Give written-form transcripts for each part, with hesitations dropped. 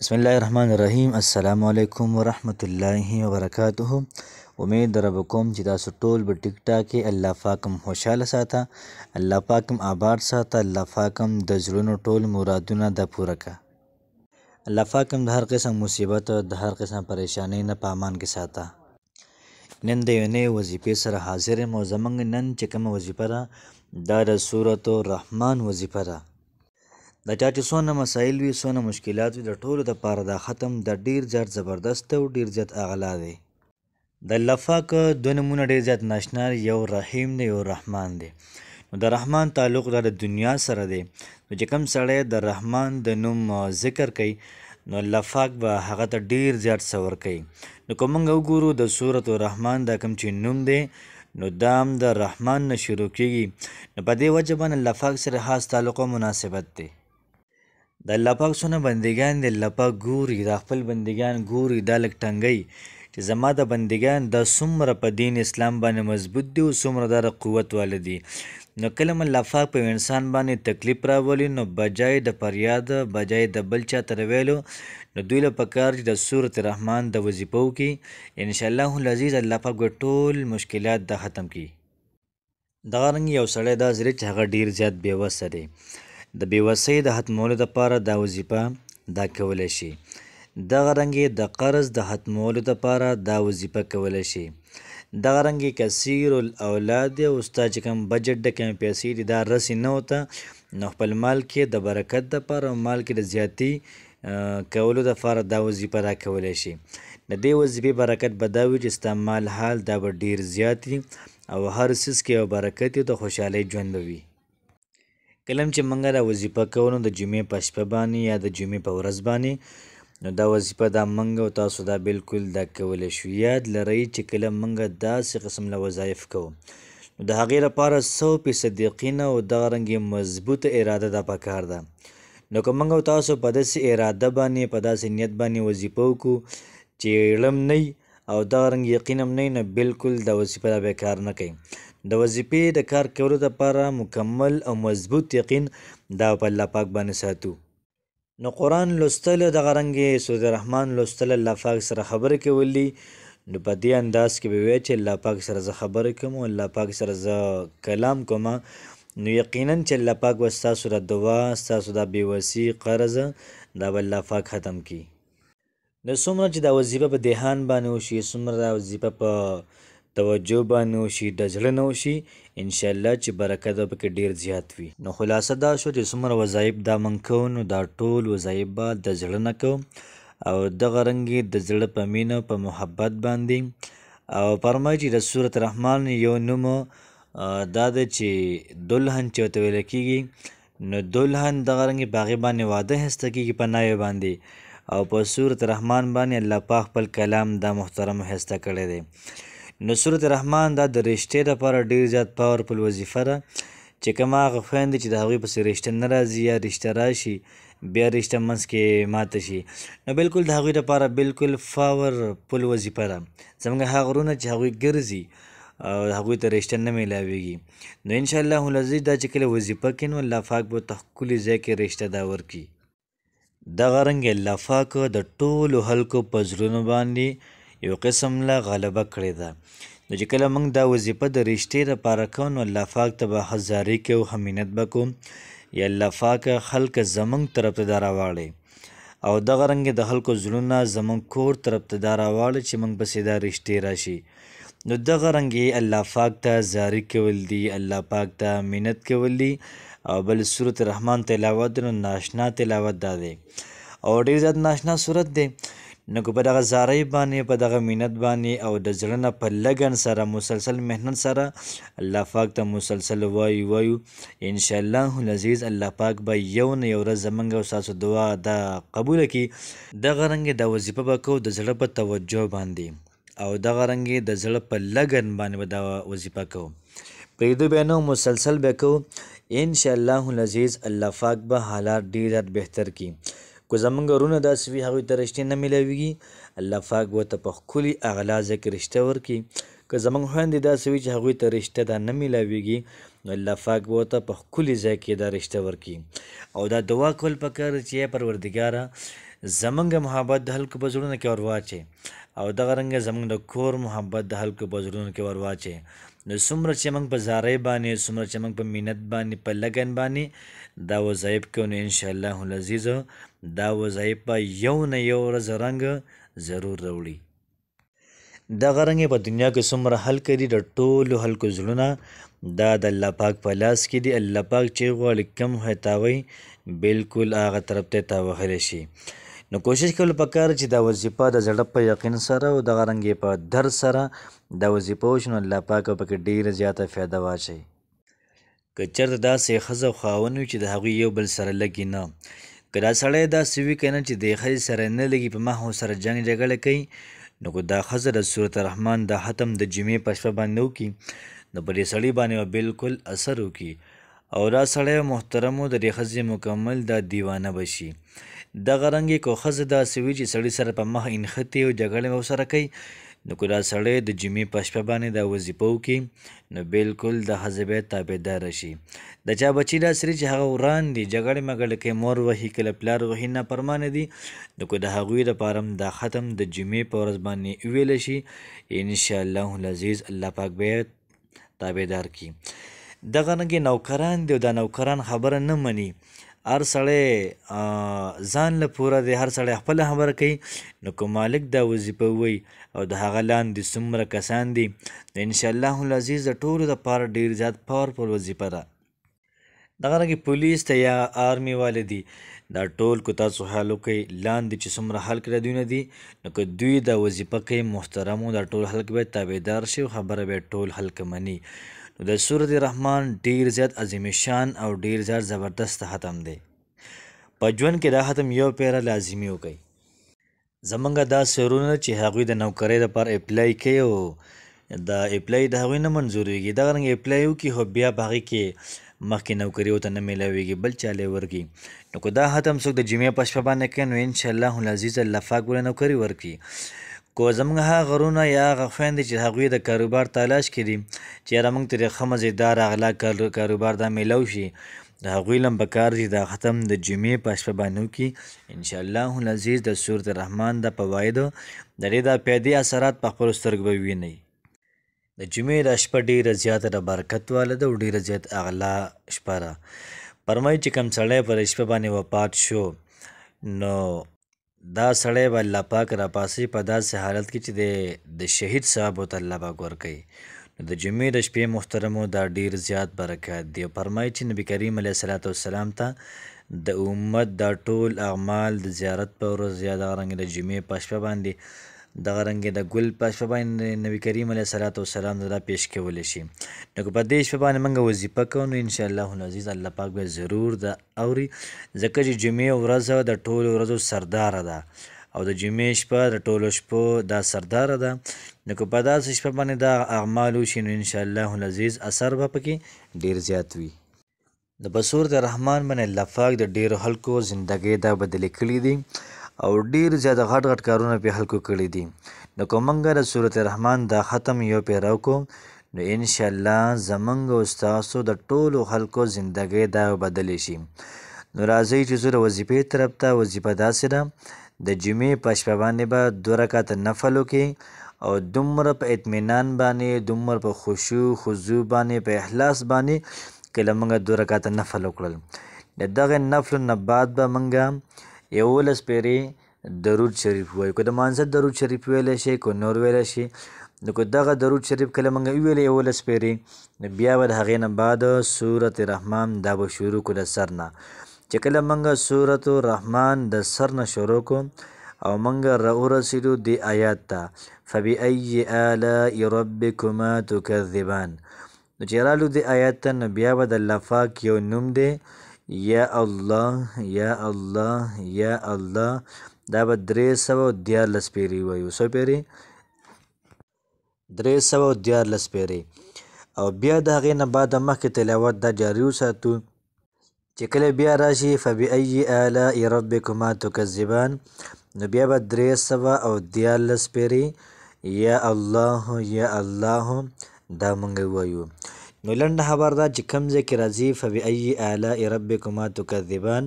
بسم الله الرحمن الرحیم. السلام علیکم ورحمت الله وبرکاته. امید در کوم چې تاسو ټول به ټیک ټاک الله پاکم خوشاله ساته، الله پاکم آباد ساته، الله پاکم د زړونو ټول مرادونه د پوره کا، الله پاکم د هر قسم مصیبت او د هر قسم پریشانی نه پامان کې ساته. نن د یو نوې وظیفې سره حاضر یم او زمونږ نن چې کومه وظیفه ده دا د سورة الرحمن وظیفه ده. د چا چې څونه مسایل وي، څونه مشکلات وي، د ټولو دپاره دا ختم د ډیر زیات زبردست او ډیر زیات اغلا دی. د الله پاک دوه نومونه ډیر زیات ناشنا دي، یو رحیم دی، یو رحمان دی. نو د رحمان تعلق دا د دنیا سره دی. نو چې کوم سړی د رحمان د نوم ذکر کوي نو الله پاک به هغه ته ډیر زیات څه ورکوي. نو که موږ وګورو د سورة الرحمن دا کوم چې نوم دی نو دا هم د رحمان نه شروع کیږي. نو په دې وجه باندې الله پاک سره خاص تعلق او مناسبت دی. د الله پاک څونه بندګان دي، الله پاک ګوري، دا خپل بندګان ګوري، دا لږ ټنګی چې زما د بندګان دا څومره په دین اسلام باندې مضبوط دي او څومره دا قوت واله دي. نو کله هم الله پاک په انسان باندې تکلیف راولي نو بجای د فریاد، بجای د بل چا ته ویلو، نو دوی له پکار چې د سورة رحمان د وظیفو کې انشاءالله العزیز الله پاک به ټول مشکلات د ختم کړي. دغه رنګ یو سړی دا زری چې هغه ډیر زیات بېوسه دی، د بېوسۍ د ختمولو دپاره دا وظیفه دا کولی شي. دغه رنګې د قرض د ختمولو دپاره دا وظیفه کولی شي. دغه رنګې کثیر الاولاد دی او ستا چې کوم بجټ د کومې پیسې دي دا رسې نه ورته نو خپل مال کې د برکت دپاره او مال کې د زیاتي کولو دپاره دا وظیفه را کولی شي. د دې وظیفې برکت به دا وي چې ستا مال حال دا به ډیر زیات وي او هر څیز کې یو برکت وي، د خوشحالۍ ژوند به وي. کله چې موږ دا وظیفه کوو نو د جمعې په شپه باندې یا د جمعې په ورځ باندې نو دا وظیفه دا موږ او تاسو دا بالکل دا کولی شو. یاد لرئ چې کله موږ داسې قسم له وظایف کوو نو د هغې لپاره 100% یقین او دغه رنګې مضبوطه اراده دا پکار ده. نو که موږ او تاسو په داسې اراده باندې په داسې نیت باندې وظیفه وکړو چې علم نه او دغه رنګ یقین هم نه نو بالکل دا وظیفه دا بیکار نه کوي. د وظیفې د کار کولو دپاره مکمل او مضبوط یقین دا په الله پاک باندې ساتو. نو قرآن لوستل دغه رنګې سورة رحمان لوستل الله پاک سره خبرې کول دي. نو په دې انداز کې به وایي چې الله پاک سره زه خبرې کوم او الله پاک سره زه کلام کوم نو یقینا چې الله پاک به ستاسو د دعا، ستاسو د بېوسي قرض دا به الله پاک ختم کړي. نو څومره چې دا وظیفه په دهان باندې وشي، څومره دا وظیفه په توجه باندې وشي، د زړه نه وشي، انشاءالله چې برکت به پکې ډیر زیات وي. نو خلاصه دا شو چې څومره وظایف دا موږ کوو نو دا ټول وظایف به د زړه نه کوو او دغه رنګې د زړه په مینه په محبت باندې. او فرمایي چې د سورة رحمان یو نوم دا ده چې دلهن چې ورته ویل کېږي نو دلهن دغه رنګې په هغې باندې واده هسته کېږي په ناوې باندې او په سورة رحمان باندې الله پاک خپل کلام دا محترم هسته کړی دی. نو سورة رحمان دا د رشتې دپاره ډیر زیات پاورفل وظیفه ده چې کوم هغه خویندې چې د هغوی پسې رشته نه راځي یا رشته راشي بیا رشته منځ کې ماته شي نو بالکل د هغوی دپاره بالکل پاورفل وظیفه ده. زموږ هغه غرونه چې هغوی ګرځي او هغوی ته رشته نه میلاویږي نو انشاءالله العزیز دا چې کله وظیفه کوي نو الله پاک به ورته ښکلي ځای کې رشته دا ورکړي. دغه رنګ الله پاک د ټولو خلکو په زړونو باندې یو قسم له غلبه کړې ده. نو چې کله موږ دا وظیفه د رشتې دپاره کوو نو الله پاک ته به ښه زاري کوو، ښه منت به کوو یا الله پاک خلک زموږ طرف ته دا راواړئ او دغه رنګې د خلکو زړونه زموږ کور طرف ته دا راواړئ چې موږ پسې دا رشتې راشي. نو دغه رنګې الله پاک ته زاري کول دي، الله پاک ته منت کول دي. او بل سورة رحمان تلاوت نو ناشنا تلاوت دا دی او ډېر زیات ناشنا صورت دی. نو که په دغه زارۍ باندې په دغه منت باندې او د زړه نه په لګن سره مسلسل محنت سره الله پاک ته مسلسل وایو انشاءالله العزیز الله پاک به یو نه یو ورځ زموږ او ستاسو دعا دا قبوله کړي. دغه رنګې دا وظیفه به کوو د زړه په توجه باندې او دغه رنګې د زړه په لګن باندې به دا وظیفه کوو. پرېږدو بیا نو مسلسل به کوو انشاءالله العزیز الله پاک به حالات ډېر زیات بهتر کړي. که زموږ ورونه داسې وي هغوی ته رشتې نه میلاویږي الله پاک به ورته په ښکلي اغلا ځای کې رشته ورکړي. که زموږ خویندې داسې وي چې هغوی ته رشته دا نه میلاویږي نو الله پاک به ورته په ښکلي ځای کې دا رشته ورکړي. او دا دعا کول پکار چې یا پروردګاره زمونږ محبت د خلکو په زړونو کې ور واچوې او دغه رنګه زمونږ د کور محبت د خلکو په زړونو کې ور واچوې نو څومره چې موږ په زارۍ باندې څومره چې موږ په مینت باندې په لګن باندې دا وظایف کوو نو انشاءالله العزیز دا وظایف به یو نه یو ورځ رنګ ضرور راوړي دغه رنګ په دنیا کې څومره حل کړي د ټولو خلکو زړونه دا د الله پاک په لاس کې دي الله پاک چې غواړي کم هتاوي بالکل هغه طرف ته تاوهلی شي نو کوشش کول پکار چې دا وظیفه د زړه په یقین سره او دغه رنګ په درد سره دا وظیفه وشي نو الله پاک پکې ډیره زیاته فایده واچوي که چېرته داسې ښځه او خاوند وي چې د هغوی یو بل سره لګي نه که دا سړی داسې وي که نه چې د ښځې سره نه لګي په مخ سره جنګ جګړه کوي نو که دا ښځه د صورت رحمان دا ختم د جمعې په شپه باندې وکړي نو په دې سړي باندې به بالکل اثر وکړي او دا سړی محترم و د دې ښځې مکمل دا دیوانه به شي دغه رنګې که ښځه داسې وي چې سړي سره په مخ انښتې او جګړې به ورسره کوي نو که دا سړی د جمعې په شپه باندې دا وظیفه وکړي نو بالکل د ښځې به تابعداره شي د چا بچي داسې چې هغه وران دي جګړې مګړې کوي مور وهي کله پلار وهي نافرمانه دي نو که د هغوی دپاره هم دا ختم د جمعې په ورځ باندې وویلی شي انشاءالله العزیز الله پاک به یې تابعدار کړي دغه رنګې نوکران دي او دا نوکران خبره نه مني هر سړی ځان له پوره دی هر سړی خپله خبره کوي نو که مالک دا وظیفه ووایي او د هغه لاندې څومره کسان دي د انشاءالله العزیز د ټولو دپاره ډېر زیات پاورفل وظیفه ده دغه رنګې پولیس ته یا آرمي والے دي دا ټول که تاسو حال وکئ لاندې چې څومره خلک ردوونه دي نو که دوی دا وظیفه کوي محترمو دا ټول خلک باید تابعدار شي او خبره باید ټول خلک مني نو د سورت رحمان ډیر زیات عظیم شان او ډیر زیات زبردست ختم دی په ژوند کې دا ختم یو پیره لازمي وکړئ زمونږ دا سرونه چې هغوی د نوکرۍ دپاره اپلای کوي او دا اپلای د هغوی نه منظوریږي دغه رنګ اپلای وکړي خو بیا په هغې کې مخکې نوکري ورته نه میلاویږي بل چاله ورکړي نو که دا ختم څوک د جمعې په شپه باندې کوي نو انشاءالله العزیز الله پاک به نوکري ورکړي کو زموږ هغه غرونه یا هغه خویندې چې هغوی د کاروبار تلاش کړي چې یاره موږ ته د ښه مزېدار اغلا کاروبار دا میلاو شي د هغوی لم پکار دي دا ختم د جمعې په شپه باندې وکړي انشاءالله العزیز د سورت رحمان د فوایدو د دې دا پیادي اثرات په خپلو سترګو به ووینئ د جمعې دا شپه ډېره زیاته د برکت واله ده او ډېره زیات اغلا شپه ده فرمایي چې کوم سړی په شپه باندې وفات شو نو دا سړی به الله پاک راپاسي په داسې حالت کې چې د شهید صاحب ورته الله پاک ورکوي نو د جمعې د شپې محترمو دا ډېر زیات برکت دی فرمایي چې نبي کریم علیه صلات وسلام ته د امت دا ټول اعمال د زیارت په ورځ یا دغه رنګې د جمعې په شپه باندې دغه رنګې د ګل په شپه باندې نبي کریم علیه صلات وسلام دا پیش کولی شي نو که په دې شپه باندې موږ وظیفه کوو نو انشاءالله العزیز الله پاک به ضرور د اوري ځکه چې جمعې ورځ د ټولو ورځو سرداره ده او د جمعې شپه د ټولو شپو دا سرداره ده نو که په داسې شپه باندې دا اعمال وشي نو انشاءالله العزیز اثر به پکې ډېر زیات وي د په سورت رحمان باندې الله پاک د ډېرو خلکو زندګۍ دا بدلې کړي دي او ډیر زیاته غټ غټ کارونه په خلکو کړي دي نو که موږ د سورت رحمان دا ختم یو پیرا وکړو نو انشاءالله زمونږ او ستاسو د ټولو خلکو زندګۍ دا بدلی شي نو راځئ چې زه د وظیفې طرف ته وظیفه داسې ده د جمعې په شپه باندې به 2 رکعته نفل وکړي او دومره په اطمینان باندې دومره په خشوع خضوع باندې په اخلاص باندې کله موږ 2 رکعته نفل وکړل د دغه نفل نه بعد به موږ 11 پیرې درود شریف وایو که د مانځه درود شریف ویلی شي که نور ویلی شي نو که دغه درود شریف کله موږ وویلې 11 پیرې نو بیا به د هغې نه بعد سورت رحمان دا به شروع کړو د سر نه چې کله موږ سورت رحمان د سر نه شروع کړو او موږ راورسېدو دې آیات ته فبأي آلاء ربکما تکذبان نو چې رالو دې آیات ته نو بیا به د الله پاک یو نوم دی یا الله یا الله یا الله دا به 314 پیرې وایو څو پیرې 314 پیرې او بیا د هغې نه بعد مخکې تلاوت دا جاري وساتو چې کله بیا راشي فبأي آلاء ربکما تکذبان نو بیا به 314 پیرې یا الله یا الله دا مونږ وایو نو لنډه خبر دا چې کوم ځای کې راځي فبأي آلاء ربکما تکذبان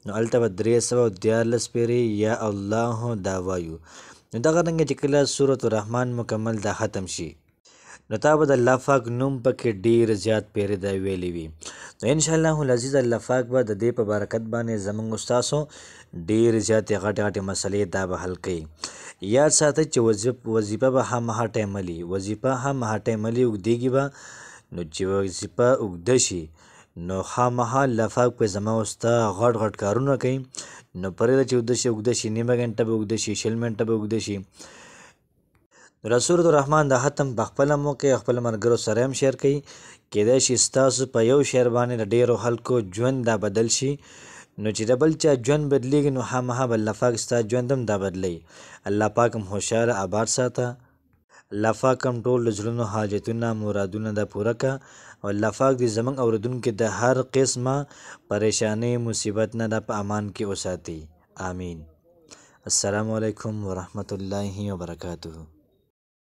نو هلته به 314 پیرې یا الله دا وایو. نو دغه رنګه چې کله سورة الرحمن مکمل دا ختم شي نو تا به د الله پاک نوم پکې ډېر زیات پیرې دا ویلې وي. نو انشاءالله العزیز الله پاک به د دې په برکت باندې زموږ ستاسو ډېر زیاتې غټې غټې مسلې دا به حل کوي. یاد ساتئ چې وظیفه به هماغه ټایملي وظیفه هماغه ټایملي اوږدېږي به. نو چې وظیفه اوږده شي نو خامخا الله پاک په زما او ستا غټ غټ کارونه کوي. نو پرېږده چې اوږده شي نیمه ګنټه به اوږده شي 20 منټه به اوږده شي. سورة الرحمن دا ختم په خپله مو کوئ، خپل ملګرو سره هم شیر کوئ. کیدای شي ستاسو په یو شعر باندې د ډېرو خلکو ژوند دا بدل شي. نو چې د بل چا ژوند بدلیږي نو خامخا به الله پاک ستا ژوند هم دا بدلوي. الله پاک هم خوشحاله آباد ساته. الله پاک هم ټول د زړونو حاجتونه مرادونه دا پوره که. او الله پاک دې زموږ اورېدونکي د هر قسمه پریشانۍ مصیبت نه دا په امان کې وساتي. آمین. السلام علیکم ورحمت الله وبرکاته.